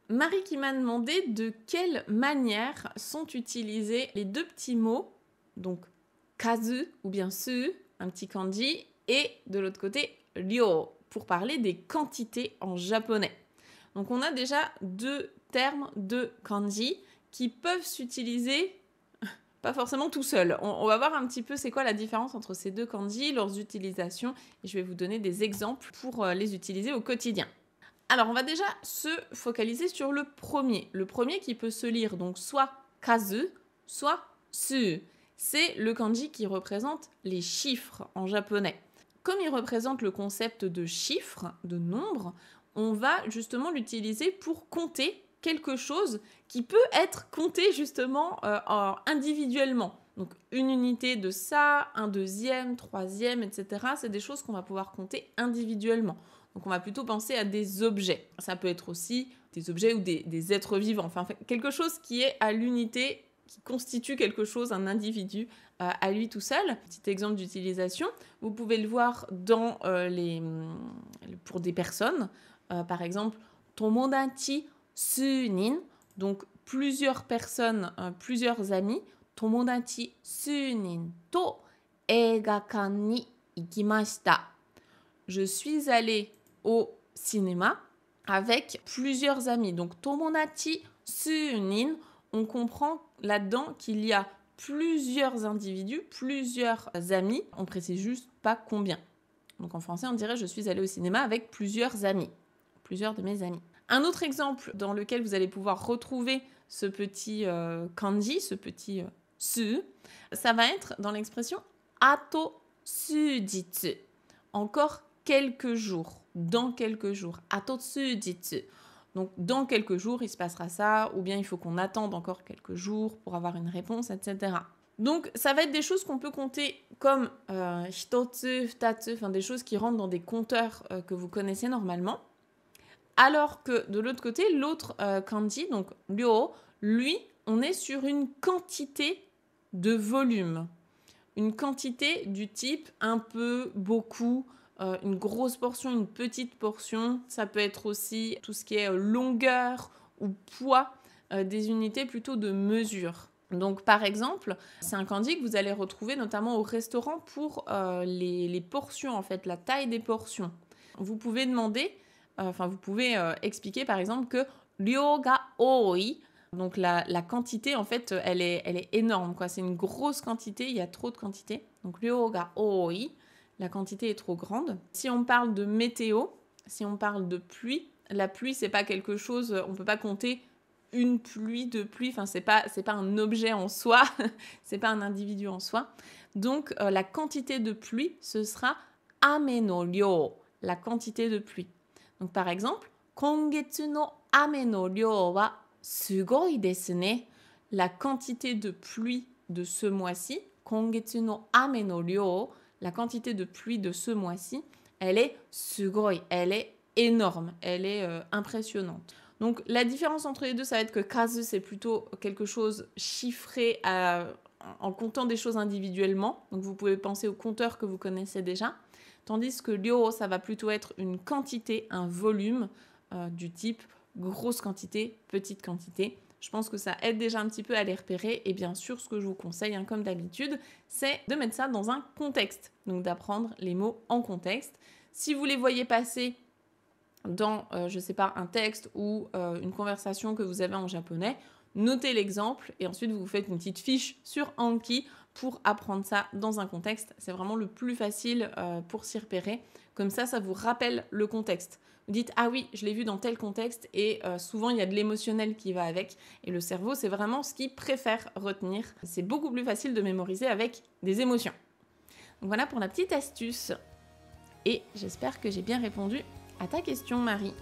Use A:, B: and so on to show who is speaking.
A: Marie qui m'a demandé de quelle manière sont utilisés les deux petits mots, donc kazu ou bien su, un petit kanji, et de l'autre côté ryo, pour parler des quantités en japonais. Donc on a déjà deux termes de kanji qui peuvent s'utiliser pas forcément tout seul. On va voir un petit peu c'est quoi la différence entre ces deux kanji, leurs utilisations, et je vais vous donner des exemples pour les utiliser au quotidien. Alors, on va déjà se focaliser sur le premier. Le premier qui peut se lire donc soit kazu, soit su. C'est le kanji qui représente les chiffres en japonais. Comme il représente le concept de chiffres, de nombres, on va justement l'utiliser pour compter quelque chose qui peut être compté justement individuellement. Donc une unité de ça, un deuxième, troisième, etc. C'est des choses qu'on va pouvoir compter individuellement. Donc on va plutôt penser à des objets. Ça peut être aussi des objets ou des êtres vivants. Enfin, quelque chose qui est à l'unité, qui constitue quelque chose, un individu à lui tout seul. Petit exemple d'utilisation, vous pouvez le voir dans pour des personnes. Par exemple, tomodachi sunin, donc plusieurs personnes, plusieurs amis. Tomodachi sunin to eigakan ni ikimashita. Je suis allée au cinéma avec plusieurs amis. Donc, tomodachi sunin, on comprend là-dedans qu'il y a plusieurs individus, plusieurs amis. On précise juste pas combien. Donc, en français, on dirait je suis allée au cinéma avec plusieurs amis. Plusieurs de mes amis. Un autre exemple dans lequel vous allez pouvoir retrouver ce petit kanji, ce petit su, ça va être dans l'expression ato sujitsu. Encore quelques jours, dans quelques jours, atotsu-jitsu. Donc dans quelques jours, il se passera ça, ou bien il faut qu'on attende encore quelques jours pour avoir une réponse, etc. Donc ça va être des choses qu'on peut compter comme hitotsu, futatsu, enfin des choses qui rentrent dans des compteurs que vous connaissez normalement. Alors que de l'autre côté, l'autre kanji, donc ryo, lui, on est sur une quantité de volume. Une quantité du type un peu, beaucoup, une grosse portion, une petite portion. Ça peut être aussi tout ce qui est longueur ou poids, des unités plutôt de mesure. Donc par exemple, c'est un kanji que vous allez retrouver notamment au restaurant pour les portions, en fait, la taille des portions. Vous pouvez demander, vous pouvez expliquer par exemple que ryo ga oi, donc la quantité, en fait, elle est énorme, quoi. C'est une grosse quantité, il y a trop de quantité. Donc ryo ga oi, la quantité est trop grande. Si on parle de météo, si on parle de pluie, la pluie, c'est pas quelque chose, on peut pas compter une pluie de pluie, enfin c'est pas un objet en soi, c'est pas un individu en soi. Donc la quantité de pluie, ce sera ame no ryo, la quantité de pluie. Donc par exemple, kongetsu no ame no ryo wa sugoi desu ne. La quantité de pluie de ce mois-ci, kongetsu no ame no ryo, la quantité de pluie de ce mois-ci, elle est sugoi, elle est énorme, elle est impressionnante. Donc la différence entre les deux, ça va être que kazu, c'est plutôt quelque chose chiffré en comptant des choses individuellement. Donc vous pouvez penser au compteur que vous connaissez déjà. Tandis que ryo, ça va plutôt être une quantité, un volume du type grosse quantité, petite quantité. Je pense que ça aide déjà un petit peu à les repérer. Et bien sûr, ce que je vous conseille, comme d'habitude, c'est de mettre ça dans un contexte. Donc d'apprendre les mots en contexte. Si vous les voyez passer dans, je sais pas, un texte ou une conversation que vous avez en japonais, notez l'exemple et ensuite vous faites une petite fiche sur Anki pour apprendre ça dans un contexte. C'est vraiment le plus facile pour s'y repérer. Comme ça vous rappelle le contexte. Vous dites « Ah oui, je l'ai vu dans tel contexte » et souvent il y a de l'émotionnel qui va avec. Et le cerveau, c'est vraiment ce qu'il préfère retenir. C'est beaucoup plus facile de mémoriser avec des émotions. Donc voilà pour la petite astuce. Et j'espère que j'ai bien répondu à ta question, Marie.